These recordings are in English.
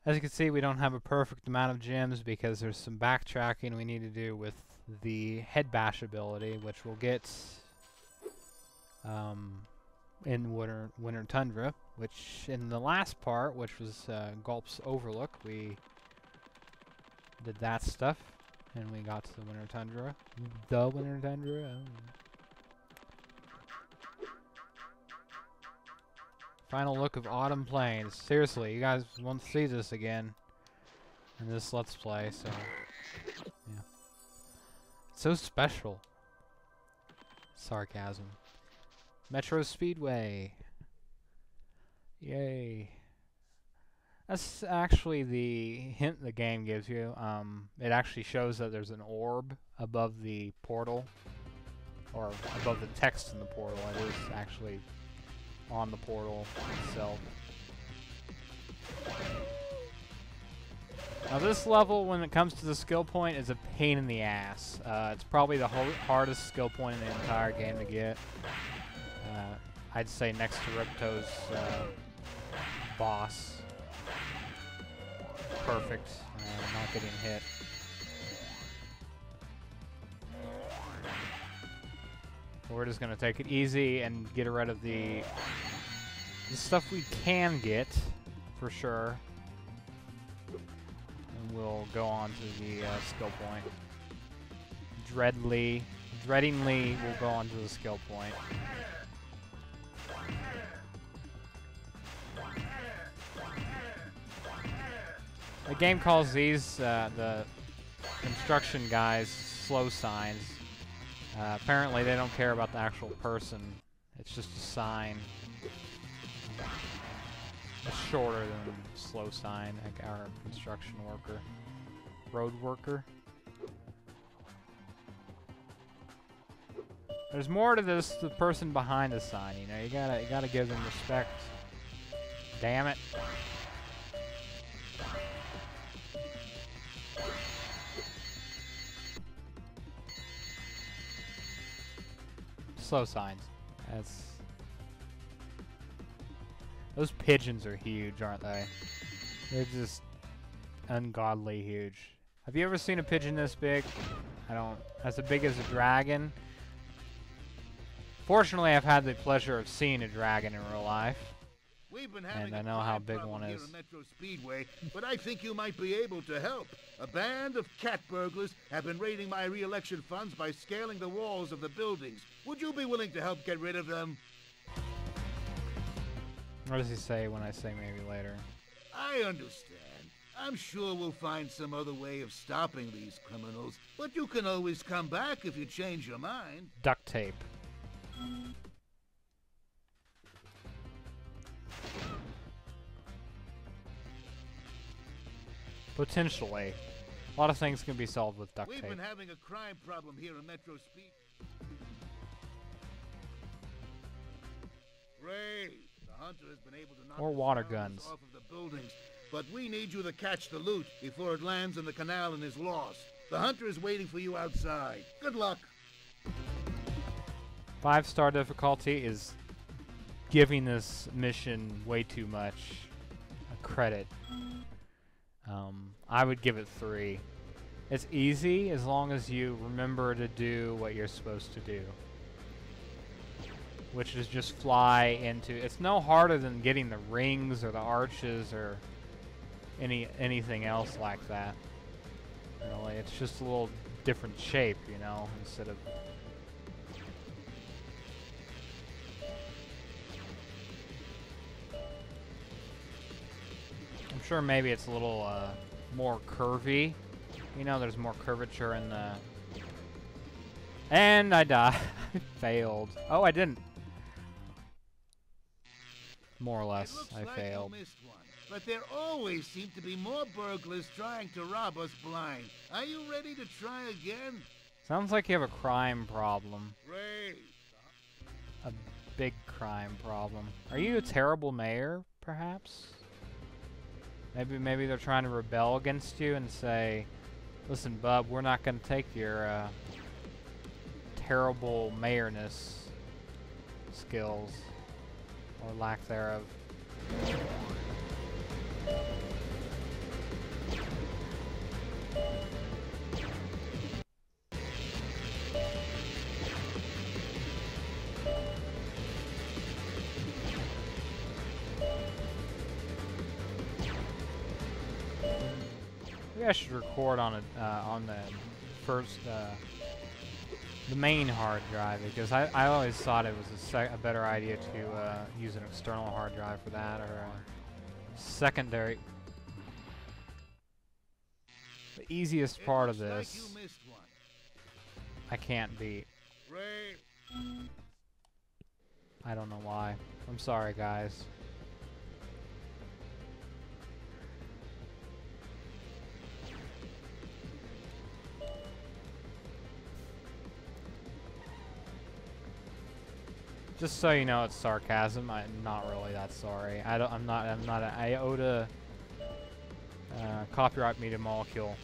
As you can see, we don't have a perfect amount of gems because there's some backtracking we need to do with the head bash ability, which we'll get in Winter Tundra, which in the last part, which was Gulp's Overlook, we did that stuff, and we got to the Winter Tundra. The Winter Tundra. Final look of Autumn Plains. Seriously, you guys want to see this again in this Let's Play, so yeah. It's so special. Sarcasm. Metro Speedway. Yay. That's actually the hint the game gives you. It actually shows that there's an orb above the portal, or above the text in the portal. It is actually on the portal itself. Now this level, when it comes to the skill point, is a pain in the ass. It's probably the hardest skill point in the entire game to get. I'd say next to Ripto's boss. Perfect. Not getting hit. We're just gonna take it easy and get rid of the stuff we can get, for sure. And we'll go on to the skill point. Dreadingly, we'll go on to the skill point. The game calls these, the instruction guys, slow signs. Apparently they don't care about the actual person. It's just a sign. It's shorter than slow sign, like our construction worker. Road worker. There's more to this, the person behind the sign, you know, you gotta give them respect. Damn it. Slow signs. Those pigeons are huge, aren't they? They're just ungodly huge. Have you ever seen a pigeon this big? As big as a dragon. Fortunately, I've had the pleasure of seeing a dragon in real life. And I know how big one is. Metro Speedway, but I think you might be able to help. A band of cat burglars have been raiding my re-election funds by scaling the walls of the buildings. Would you be willing to help get rid of them? What does he say when I say maybe later? I understand. I'm sure we'll find some other way of stopping these criminals, but you can always come back if you change your mind. Duct tape. Potentially. A lot of things can be solved with duct tape. We've been having a crime problem here in Metro Speed. Great. The hunter has been able to knock Or the water sparrows guns. off of the buildings, but we need you to catch the loot before it lands in the canal and is lost. The hunter is waiting for you outside. Good luck. 5-star difficulty is giving this mission way too much credit. I would give it 3. It's easy as long as you remember to do what you're supposed to do, which is just fly into. It's no harder than getting the rings or the arches or anything else like that. Really, it's just a little different shape, you know, instead of. I'm sure maybe it's a little more curvy. You know, there's more curvature in the... And I died. I failed. Oh, I didn't. More or less, I failed. You missed one, but there always seem to be more burglars trying to rob us blind. Are you ready to try again? Sounds like you have a crime problem. Great. A big crime problem. Are you a terrible mayor, perhaps? Maybe they're trying to rebel against you and say, listen, bub, we're not going to take your terrible mayorness skills, or lack thereof. Maybe I should record on the first, the main hard drive, because I always thought it was a better idea to use an external hard drive for that, or a secondary. The easiest part of this, I can't beat. I don't know why. I'm sorry, guys. Just so you know, it's sarcasm. I'm not really that sorry. I'm not an iota copyright media molecule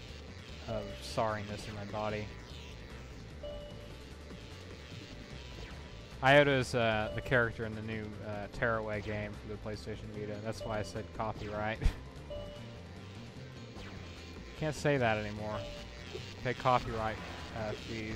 of sorriness in my body. Iota is the character in the new Tearaway game for the PlayStation Vita. That's why I said copyright. Can't say that anymore. Pay copyright fees.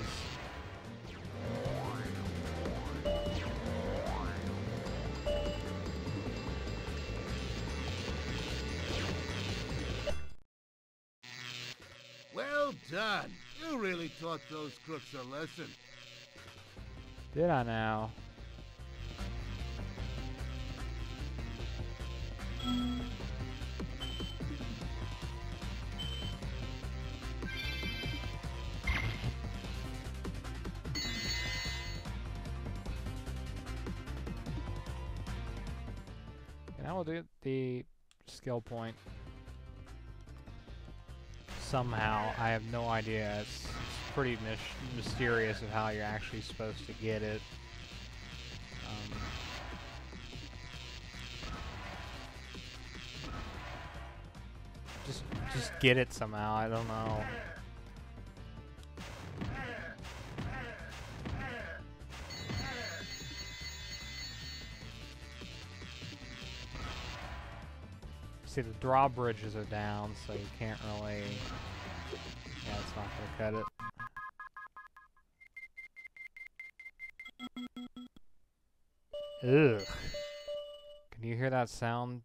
Well done. You really taught those crooks a lesson. Did I now? And I will do the skill point. Somehow, I have no idea. It's pretty mysterious of how you're actually supposed to get it. Just get it somehow. I don't know. See, the drawbridges are down, so you can't really. Yeah, it's not gonna cut it. Ugh. Can you hear that sound?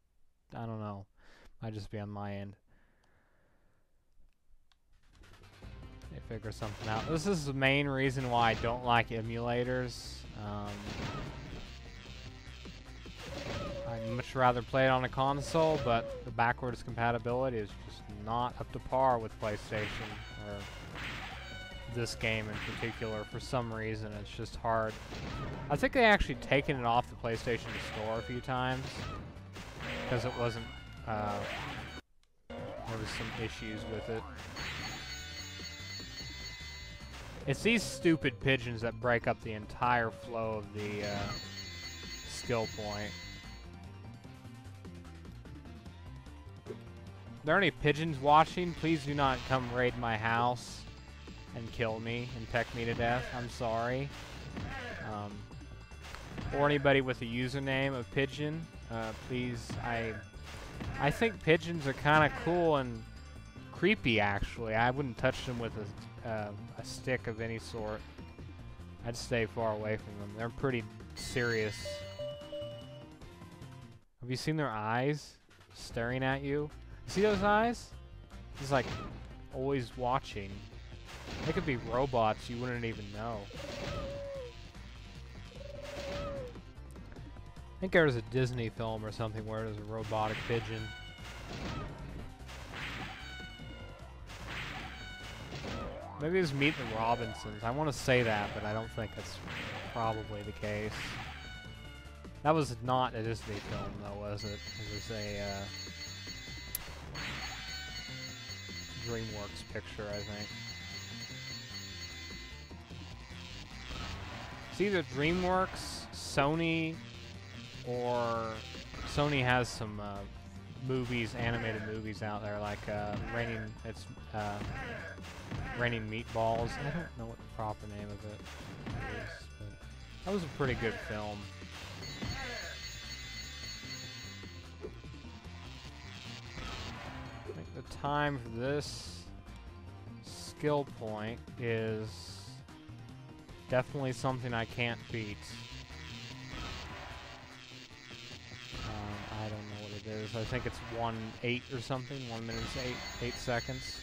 I don't know. Might just be on my end. They figure something out. This is the main reason why I don't like emulators. I'd much rather play it on a console, but the backwards compatibility is just not up to par with PlayStation, or this game in particular. For some reason, it's just hard. I think they actually taken it off the PlayStation Store a few times because it wasn't. There was some issues with it. It's these stupid pigeons that break up the entire flow of the skill point. If there are any pigeons watching, please do not come raid my house and kill me and peck me to death. I'm sorry. Or anybody with a username of pigeon, please. I think pigeons are kind of cool and creepy, actually. I wouldn't touch them with a stick of any sort. I'd stay far away from them. They're pretty serious. Have you seen their eyes staring at you? See those eyes? He's like always watching. They could be robots, you wouldn't even know. I think there was a Disney film or something where there's a robotic pigeon. Maybe it was Meet the Robinsons. I want to say that, but I don't think that's probably the case. That was not a Disney film, though, was it? It was a DreamWorks picture, I think. It's either DreamWorks, Sony, or Sony has some movies, animated movies out there, like Raining Meatballs. I don't know what the proper name of it is, but that was a pretty good film. I think the time for this skill point is definitely something I can't beat. I don't know what it is. I think it's 1:08 or something. 1 minute 8 seconds.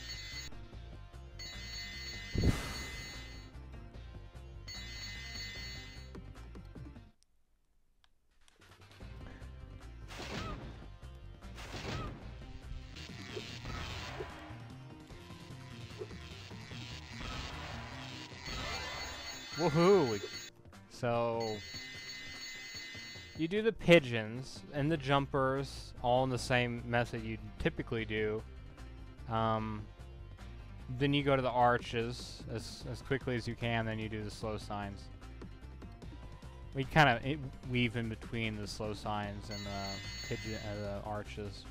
Woohoo! So you do the pigeons and the jumpers all in the same method you typically do. Then you go to the arches as quickly as you can, then you do the slow signs. We kind of weave in between the slow signs and the arches.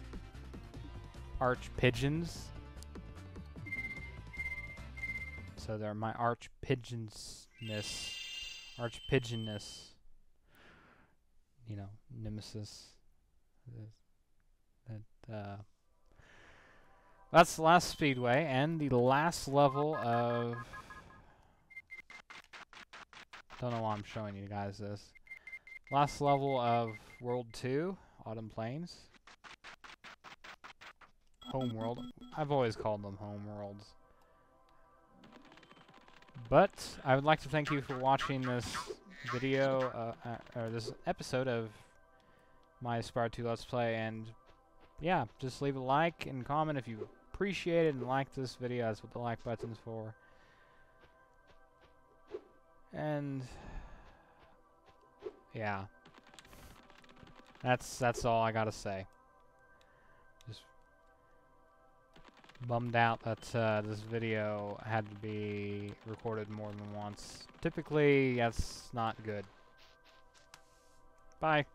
Arch pigeons. So they're my arch pigeonsness. Arch pigeonness. You know, nemesis. That's the last Speedway, and the last level of... Don't know why I'm showing you guys this. Last level of World 2, Autumn Plains. Homeworld. I've always called them homeworlds. But I would like to thank you for watching this video, or this episode of my Spyro 2 Let's Play, and yeah, just leave a like and comment if you appreciate it and like this video. That's what the like button's for. And yeah, that's all I gotta say. Just bummed out that this video had to be recorded more than once. Typically, that's not good. Bye.